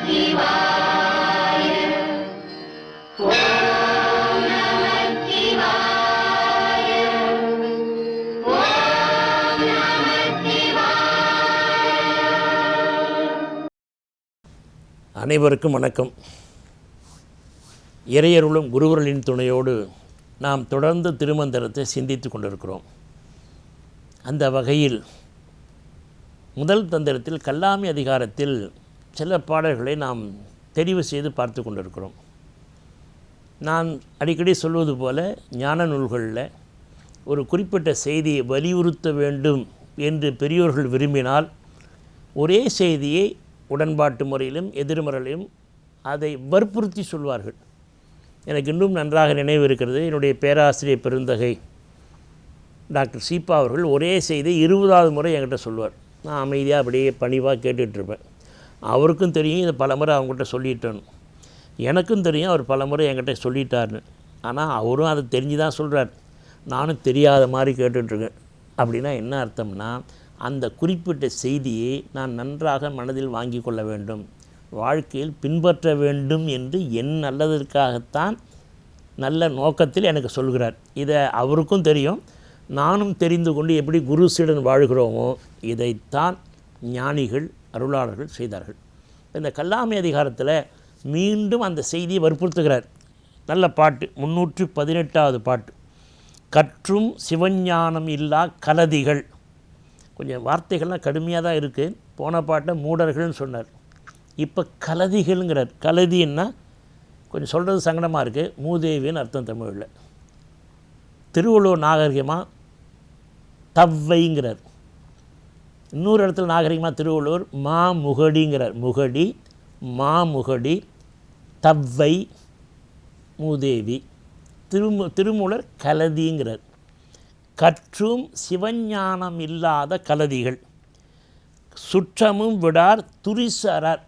அனைவருக்கும் வணக்கம். இறையருளும் குருவர்களின் துணையோடு நாம் தொடர்ந்து திருமந்திரத்தை சிந்தித்து கொண்டிருக்கிறோம். அந்த வகையில் முதல் தந்திரத்தில் கல்லாமை அதிகாரத்தில் சில பாடல்களை நாம் தெரிவு செய்து பார்த்து கொண்டிருக்கிறோம். நான் அடிக்கடி சொல்வது போல ஞான நூல்களில் ஒரு குறிப்பிட்ட செய்தியை வலியுறுத்த வேண்டும் என்று பெரியோர்கள் விரும்பினால் ஒரே செய்தியை உடன்பாட்டு முறையிலும் எதிர்மறையிலும் அதை வற்புறுத்தி சொல்வார்கள். எனக்கு இன்னும் நன்றாக நினைவு இருக்கிறது. என்னுடைய பேராசிரியர் பெருந்தகை டாக்டர் சீபா அவர்கள் ஒரே செய்தி 20வது முறை என்கிட்ட சொல்வார். நான் அமைதியாக அப்படியே பணிவாக கேட்டுட்ருப்பேன். அவருக்கும் தெரியும் இதை பலமுறை அவங்ககிட்ட சொல்லிட்டேன்னு, எனக்கும் தெரியும் அவர் பலமுறை என்கிட்ட சொல்லிட்டார்னு. ஆனால் அவரும் அதை தெரிஞ்சு தான் சொல்கிறார், நானும் தெரியாத மாதிரி கேட்டுட்ருக்கேன். அப்படின்னா என்ன அர்த்தம்னா, அந்த குறிப்பிட்ட செய்தியை நான் நன்றாக மனதில் வாங்கி கொள்ள வேண்டும், வாழ்க்கையில் பின்பற்ற வேண்டும் என்று என் நல்லதற்காகத்தான் நல்ல நோக்கத்தில் எனக்கு சொல்கிறார். இதை அவருக்கும் தெரியும், நானும் தெரிந்து கொண்டு எப்படி குரு சீடன் வாழ்கிறோமோ இதைத்தான் ஞானிகள் அருளாளர்கள் செய்தார்கள். இந்த கல்லாமை அதிகாரத்தில் மீண்டும் அந்த செய்தியை வற்புறுத்துகிறார். நல்ல பாட்டு, 318வது பாட்டு. கற்றும் சிவஞானம் இல்லா கலதிகள். கொஞ்சம் வார்த்தைகள்லாம் கடுமையாக தான் இருக்குது. போன பாட்டை மூடர்கள்னு சொன்னார், இப்போ கலதிகள்ங்கிறார். கலதின்னா கொஞ்சம் சொல்கிறது சங்கடமாக இருக்குது. மூதேவின்னு அர்த்தம் தமிழில். திருவள்ளுவர் நாகரிகமாக தவ்வைங்கிறார். இன்னொரு இடத்துல நாகரிகமாக திருவள்ளுவர் மாமுகடிங்கிறார். முகடி, மாமுகடி, தவ்வை, மூதேவி. திருமூலர் கலதிங்கிறார். கற்றும் சிவஞானம் இல்லாத கலதிகள், சுற்றமும் விடார் துரிசு அறார்.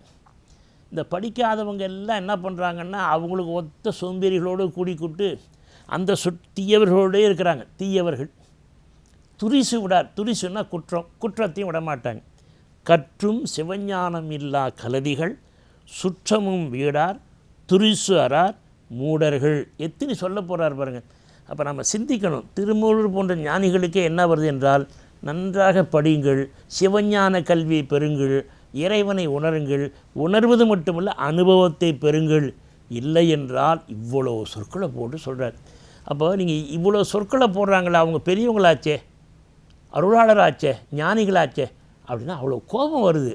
இந்த படிக்காதவங்க எல்லாம் என்ன பண்ணுறாங்கன்னா, அவங்களுக்கு ஒத்த சோம்பேறிகளோடு கூடிக்கூட்டு அந்த தீயவர்களோடே இருக்கிறாங்க. தீயவர்கள் துரிசு விடார். துரிசுன்னா குற்றம், குற்றத்தையும் விடமாட்டாங்க. கற்றும் சிவஞானம் இல்லா கலதிகள், சுற்றமும் வீடார் துரிசு அறார் மூடர்கள். எத்தனை சொல்ல போகிறார் பாருங்கள். அப்போ நம்ம சிந்திக்கணும். திருமூலர் போன்ற ஞானிகளுக்கே என்ன வருது என்றால், நன்றாக படியுங்கள், சிவஞான கல்வியை பெறுங்கள், இறைவனை உணருங்கள், உணர்வது மட்டுமல்ல அனுபவத்தை பெறுங்கள். இல்லை என்றால் இவ்வளோ சொற்களை போட்டு சொல்கிறார். அப்போ நீங்கள் இவ்வளோ சொற்களை போடுறாங்களா, அவங்க பெரியவங்களாச்சே, அருளாளராச்சே, ஞானிகளாச்சே அப்படின்னா அவ்வளோ கோபம் வருது.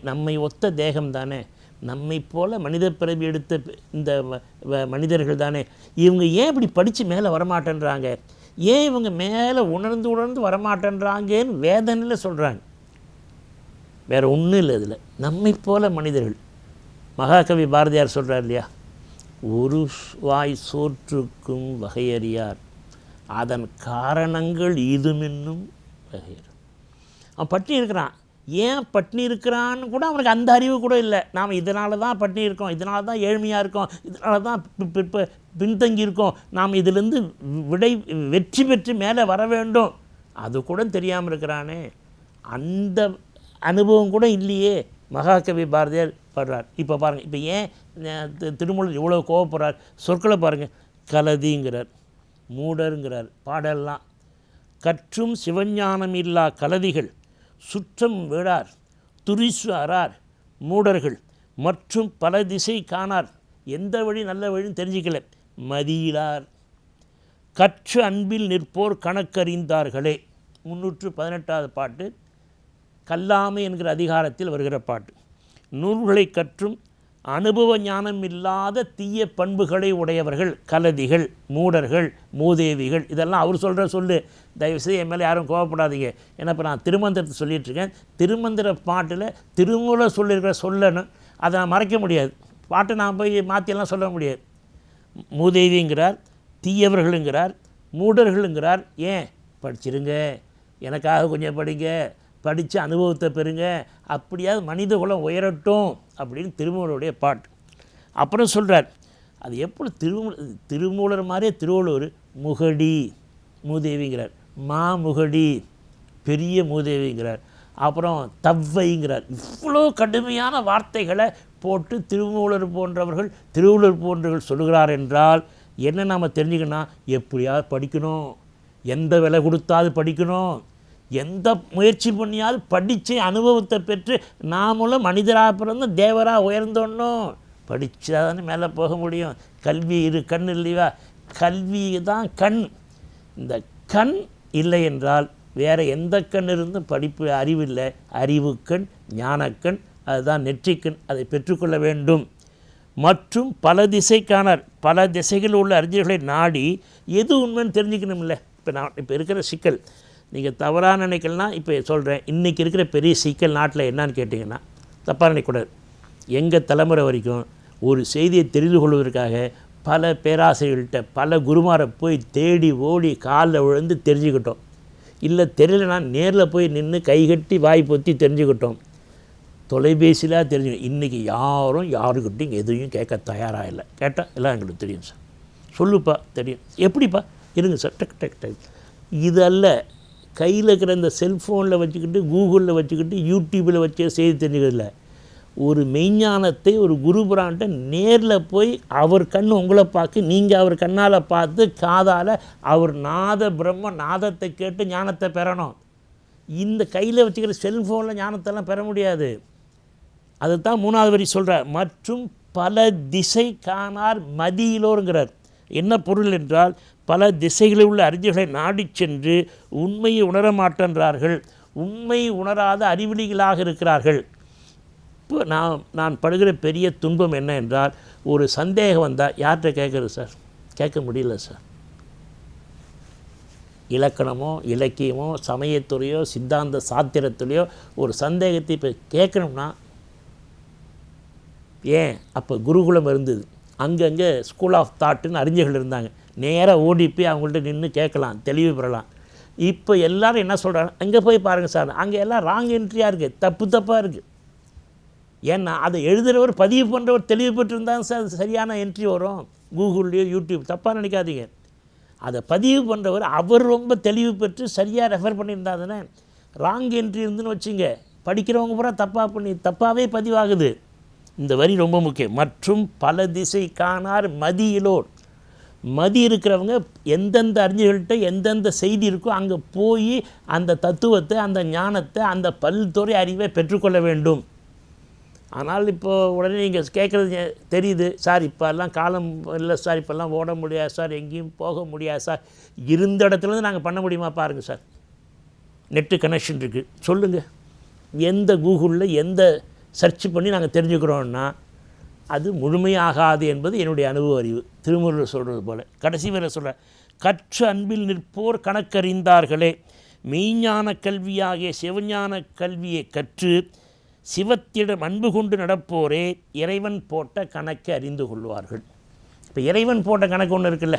நம்மை ஒத்த தேகம் தானே, நம்மை போல் மனித பிறவி எடுத்த இந்த மனிதர்கள் தானே, இவங்க ஏன் இப்படி படித்து மேலே வரமாட்டேன்றாங்க, ஏன் இவங்க மேலே உணர்ந்து வரமாட்டேன்றாங்கன்னு வேதனையில் சொல்கிறாங்க. வேறு ஒன்றும் இல்லை. இதில் நம்மை போல மனிதர்கள். மகாகவி பாரதியார் சொல்கிறார் இல்லையா, ஒரு வாய் சோற்றுக்கும் வகையறியார், அதன் காரணங்கள் இதுமென்னும் வகையர். அவன் பட்டினி இருக்கிறான், ஏன் பட்னி இருக்கிறான்னு கூட அவனுக்கு அந்த அறிவு கூட இல்லை. நாம் இதனால தான் பட்னி இருக்கோம், இதனால தான் ஏழ்மையாக இருக்கோம், இதனால தான் பின்தங்கி இருக்கோம், நாம் இதிலேருந்து வெற்றி பெற்று மேலே வர வேண்டும், அது கூட தெரியாமல் இருக்கிறானே. அந்த அனுபவம் கூட இல்லையே. மகாகவி பாரதியார் படுறார். இப்போ பாருங்கள், இப்போ ஏன் திருமூலர் இவ்வளோ கோவப்படுறார்? சொற்களை பாருங்கள். கலதிங்கிறார், மூடருங்கிறார். பாடலாம் கற்றும் சிவஞானம் இல்லா கலதிகள், சுற்றம் விடார் துரிசு அறார் மூடர்கள், மற்றும் பல திசை காணார். எந்த வழி நல்ல வழின்னு தெரிஞ்சிக்கல, மதியிலார். கற்று அன்பில் நிற்போர் கணக்கறிந்தார்களே. 318வது பாட்டு, கல்லாமை என்கிற அதிகாரத்தில் வருகிற பாட்டு. நூல்களை கற்றும் அனுபவ ஞானம் இல்லாத தீய பண்புகளை உடையவர்கள் கலதிகள், மூடர்கள், மூதேவிகள். இதெல்லாம் அவர் சொல்கிற சொல்லு. தயவுசெய்து என் மேலே யாரும் கோவப்படாதீங்க. ஏன்னா இப்போ நான் திருமந்திரத்தை சொல்லிகிட்ருக்கேன். திருமந்திர பாட்டில் திருமூலர் சொல்லியிருக்கிற சொல்லணும், அதை நான் மறைக்க முடியாது. பாட்டை நான் போய் மாற்றியெல்லாம் சொல்ல முடியாது. மூதேவிங்கிறார், தீயவர்களுங்கிறார், மூடர்களுங்கிறார். ஏன்? படிச்சிருங்க, எனக்காக கொஞ்சம் படிங்க, படித்து அனுபவத்தை பெறுங்க, அப்படியாவது மனித குலம் உயரட்டும் அப்படின்னு திருமூலருடைய பாட்டு. அப்புறம் சொல்கிறார், அது எப்படி திருமூலர் மாதிரியே திருவள்ளுவர் முகடி மூதேவிங்கிறார், மாமுகடி பெரிய மூதேவிங்கிறார். அப்புறம் தவ்வைங்கிறார். இவ்வளோ கடுமையான வார்த்தைகளை போட்டு திருமூலர் போன்றவர்கள் சொல்லுகிறார் என்றால் என்ன நாம் தெரிஞ்சுக்கணும்? எப்படியாவது படிக்கணும், எந்த விலை கொடுத்தாது படிக்கணும், எந்த முயற்சி பண்ணியாவது படித்து அனுபவத்தை பெற்று நாமளும் மனிதராக பிறந்து தேவராக உயர்ந்தோன்னும். படித்தா தானே மேலே போக முடியும். கல்வி இரு கண் இல்லையா? கல்வி தான் கண். இந்த கண் இல்லை என்றால் வேறு எந்த கண் இருந்தும் படிப்பு அறிவில்லை. அறிவு கண், ஞானக்கண், அதுதான் நெற்றிக்கண். அதை பெற்றுக்கொள்ள வேண்டும். மற்றும் பல திசைக்கான பல திசைகளில் உள்ள அறிஞர்களை நாடி எது உண்மைன்னு தெரிஞ்சுக்கணும். இல்லை இப்போ இருக்கிற சிக்கல் நீங்கள் தவறாக நினைக்கலனா இப்போ சொல்கிறேன். இன்றைக்கி இருக்கிற பெரிய சிக்கல் நாட்டில் என்னான்னு கேட்டிங்கன்னா, தப்பாக நினைக்கக்கூடாது. எங்கள் தலைமுறை வரைக்கும் ஒரு செய்தியை தெரிந்து கொள்வதற்காக பல பேராசிரியர்கள்ட்ட பல குருமாரை போய் தேடி ஓடி காலில் விழுந்து தெரிஞ்சுக்கிட்டோம். இல்லை தெரியலனா நேரில் போய் நின்று கைகட்டி வாய் பொத்தி தெரிஞ்சுக்கிட்டோம். தொலைபேசியில் தெரிஞ்சுக்கணும். இன்றைக்கி யாரும் யாருக்கிட்டையும் எதையும் கேட்க தயாராக இல்லை. கேட்டால் எல்லாம் எங்களுக்கு தெரியும் சார், சொல்லுப்பா தெரியும், எப்படிப்பா இருங்க சார், டக் டக் டக். இது அல்ல, கையில் இருக்கிற இந்த செல்ஃபோனில் வச்சுக்கிட்டு கூகுளில் வச்சுக்கிட்டு யூடியூப்பில் வச்சு செய்தி தெரிஞ்சுக்கிறதில்ல. ஒரு மெய்ஞானத்தை ஒரு குருபுரான்ட்ட நேரில் போய் அவர் கண் உங்களை பார்க்க, நீங்கள் அவர் கண்ணால் பார்த்து காதால் அவர் நாத பிரம்ம நாதத்தை கேட்டு ஞானத்தை பெறணும். இந்த கையில் வச்சுக்கிற செல்ஃபோனில் ஞானத்தெல்லாம் பெற முடியாது. அதுதான் 3வது வரி சொல்கிறார். மற்றும் பல திசை காணார் மதியிலோருங்கிறார். என்ன பொருள் என்றால், பல திசைகளில் உள்ள அறிஞர்களை நாடி சென்று உண்மையை உணர மாட்டேன்றார்கள். உண்மை உணராத அறிவிலிகளாக இருக்கிறார்கள். இப்போ நான் படுகிற பெரிய துன்பம் என்ன என்றால், ஒரு சந்தேகம் வந்தால் யார்கிட்ட கேட்குறது சார்? கேட்க முடியல சார். இலக்கணமோ இலக்கியமோ சமயத்துறையோ சித்தாந்த சாத்திரத்துலையோ ஒரு சந்தேகத்தை இப்போ கேட்கணும்னா, ஏன் அப்போ குருகுலம் இருந்தது, அங்கங்கே ஸ்கூல் ஆஃப் தாட்டுன்னு அறிஞர்கள் இருந்தாங்க. நேராக ஓடி போய் அவங்கள்ட்ட நின்று கேட்கலாம், தெளிவு பெறலாம். இப்போ எல்லோரும் என்ன சொல்கிறாங்க, அங்கே போய் பாருங்கள் சார், அங்கே எல்லாம் ராங் என்ட்ரியாக இருக்குது, தப்பாக இருக்குது. ஏன்னா அதை எழுதுகிறவர் பதிவு பண்ணுறவர் தெளிவு பெற்றிருந்தாங்க சார் சரியான என்ட்ரி வரும். கூகுள்லேயோ யூடியூப், தப்பாக நினைக்காதீங்க. அதை பதிவு பண்ணுறவர் அவர் ரொம்ப தெளிவு பெற்று சரியாக ரெஃபர் பண்ணியிருந்தா தானே. ராங் என்ட்ரி இருந்துன்னு வச்சுங்க, படிக்கிறவங்க பூரா தப்பாகவே பதிவாகுது. இந்த வரி ரொம்ப முக்கியம். மற்றும் பல திசை காணார் மதியிலோர். மதி இருக்கிறவங்க எந்தெந்த அறிஞர்கள்ட்ட எந்தெந்த செய்தி இருக்கோ அங்கே போய் அந்த தத்துவத்தை, அந்த ஞானத்தை, அந்த பல்துறை அறிவை பெற்றுக்கொள்ள வேண்டும். ஆனால் இப்போது உடனே நீங்கள் கேட்குறது தெரியுது சார், இப்போல்லாம் காலம் இல்லை சார், இப்போல்லாம் ஓட முடியாது சார், எங்கேயும் போக முடியாது சார். இருந்த இடத்துலேருந்து நாங்கள் பண்ண முடியுமா பாருங்கள் சார், நெட்டு கனெக்ஷன் இருக்குது, சொல்லுங்கள். எந்த கூகுளில் எந்த சர்ச் பண்ணி நாங்கள் தெரிஞ்சுக்கிறோன்னா அது முழுமையாகாது என்பது என்னுடைய அனுபவ அறிவு. திருமூலர் சொல்கிறது போல் கடைசி வரை சொல்கிறார், கற்று அன்பில் நிற்போர் கணக்கறிந்தார்களே, மெய்ஞான கல்வியாகிய சிவஞான கல்வியை கற்று சிவத்திடம் அன்பு கொண்டு நடப்போரே இறைவன் போட்ட கணக்கை அறிந்து கொள்வார்கள். இப்போ இறைவன் போட்ட கணக்கு ஒன்று இருக்குல்ல,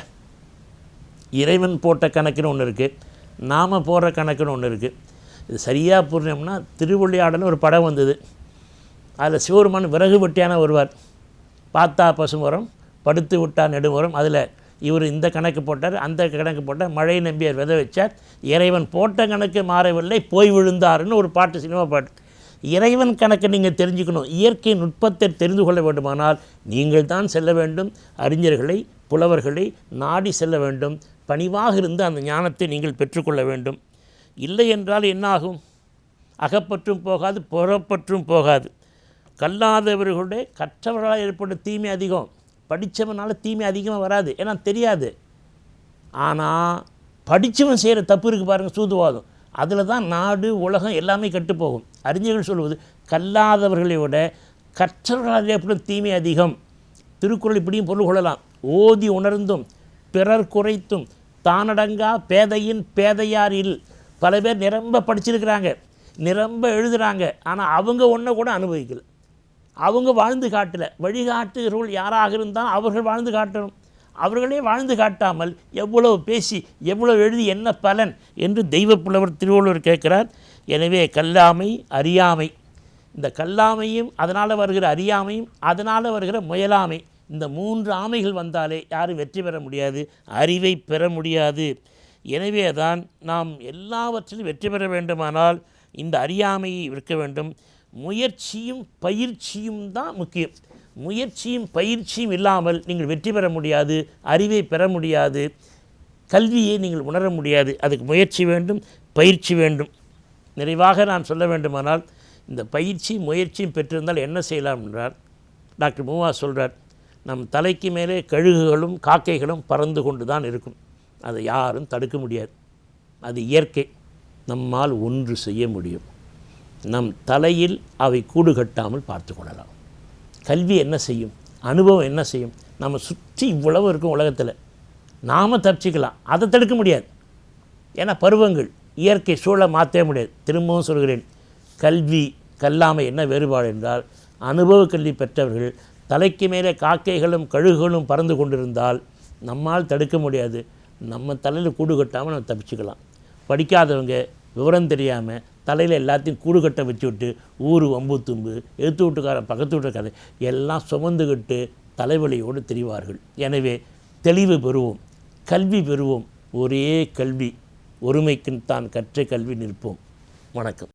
இறைவன் போட்ட கணக்குன்னு ஒன்று இருக்குது, நாம் போடுற கணக்குன்னு ஒன்று இருக்குது. இது சரியாக புரிஞ்சோம்னா, திருவிளையாடல் ஒரு படம் வந்தது, அதில் சிவருமான் விறகு வெட்டியான வருவார், பார்த்தா பசுமரம் படுத்து விட்டார் நெடுமரம். அதில் இவர் இந்த கணக்கு போட்டார், அந்த கணக்கு போட்டார், மழை நம்பியார் விதை வச்சார், இறைவன் போட்ட கணக்கு மாறவில்லை போய் விழுந்தாருன்னு ஒரு பாட்டு, சினிமா பாட்டு. இறைவன் கணக்கை நீங்கள் தெரிஞ்சுக்கணும், இயற்கை நுட்பத்தை தெரிந்து கொள்ள வேண்டுமானால் நீங்கள் தான் செல்ல வேண்டும், அறிஞர்களை புலவர்களை நாடி செல்ல வேண்டும், பணிவாக இருந்து அந்த ஞானத்தை நீங்கள் பெற்றுக்கொள்ள வேண்டும். இல்லை என்றால் என்னாகும்? அகப்பற்றும் போகாது, புறப்பற்றும் போகாது. கல்லாதவர்களுடைய கற்றவர்களால் ஏற்பட்ட தீமை அதிகம், படித்தவனால் தீமை அதிகமாக வராது, ஏன்னா தெரியாது. ஆனால் படித்தவன் செய்கிற தப்பு இருக்குது பாருங்கள், சூதுவாதம், அதில் தான் நாடு உலகம் எல்லாமே கட்டுப்போகும். அறிஞர்கள் சொல்வது, கல்லாதவர்களை விட கற்றவர்களால் ஏற்படும் தீமை அதிகம். திருக்குறள் இப்படியும் பொருள் கொள்ளலாம், ஓதி உணர்ந்தும் பிறர் குறைத்தும் தானடங்கா பேதையின் பேதையாரில். பல பேர் நிரம்ப படிச்சிருக்கிறாங்க, நிரம்ப எழுதுகிறாங்க, ஆனால் அவங்க ஒன்றை கூட அனுபவிக்கலை, அவங்க வாழ்ந்து காட்டலை. வழிகாட்டுகிறவர்கள் யாராக இருந்தால் அவர்கள் வாழ்ந்து காட்டணும். அவர்களே வாழ்ந்து காட்டாமல் எவ்வளவு பேசி எவ்வளவு எழுதி என்ன பலன் என்று தெய்வப்புலவர் திருவள்ளுவர் கேட்கிறார். எனவே கல்லாமை அறியாமை, இந்த கல்லாமையும் அதனால் வருகிற அறியாமையும் அதனால் வருகிற முயலாமை, இந்த 3 ஆமைகள் வந்தாலே யாரும் வெற்றி பெற முடியாது, அறிவை பெற முடியாது. எனவே தான் நாம் எல்லாவற்றிலும் வெற்றி பெற வேண்டுமானால் இந்த அறியாமையை இருக்க வேண்டும். முயற்சியும் பயிற்சியும் தான் முக்கியம். முயற்சியும் பயிற்சியும் இல்லாமல் நீங்கள் வெற்றி பெற முடியாது, அறிவை பெற முடியாது, கல்வியை நீங்கள் உணர முடியாது. அதுக்கு முயற்சி வேண்டும், பயிற்சி வேண்டும். நிறைவாக நான் சொல்ல வேண்டுமானால், இந்த பயிற்சி முயற்சியும் பெற்றிருந்தால் என்ன செய்யலாம் என்றால், டாக்டர் மூவா சொல்கிறார், நம் தலைக்கு மேலே கழுகுகளும் காக்கைகளும் பறந்து கொண்டு தான் இருக்கும். அதை யாரும் தடுக்க முடியாது. அது இயற்கை. நம்மால் ஒன்று செய்ய முடியும். நம் தலையில் அவை கூடு கட்டாமல் பார்த்து கொள்ளலாம். கல்வி என்ன செய்யும்? அனுபவம் என்ன செய்யும்? நம்ம சுற்றி இவ்வளவு இருக்கும் உலகத்தில், நாம் தப்பிச்சிக்கலாம், அதை தடுக்க முடியாது. ஏன்னா பருவங்கள், இயற்கை சூழலை மாற்றவே முடியாது. திரும்பவும் சொல்கிறேன், கல்வி கல்லாமை என்ன வேறுபாடு என்றால், அனுபவ கல்வி பெற்றவர்கள் தலைக்கு மேலே காக்கைகளும் கழுகுகளும் பறந்து கொண்டிருந்தால் நம்மால் தடுக்க முடியாது. நம்ம தலையில் கூடு கட்டாமல் நம்ம தப்பிச்சுக்கலாம். படிக்காதவங்க, விவரம் தெரியாமல் தலையில் எல்லாத்தையும் கூடு கட்ட வச்சுவிட்டு ஊர் வம்பு தும்பு, எழுத்து வீட்டுக்காரன் பக்கத்து வீட்டுக்கார எல்லாம் சுமந்துக்கிட்டு தலைவலியோடு தெரிவார்கள். எனவே தெளிவு பெறுவோம், கல்வி பெறுவோம். ஒரே கல்வி, ஒருமைக்குத்தான் கற்ற கல்வி நிற்போம். வணக்கம்.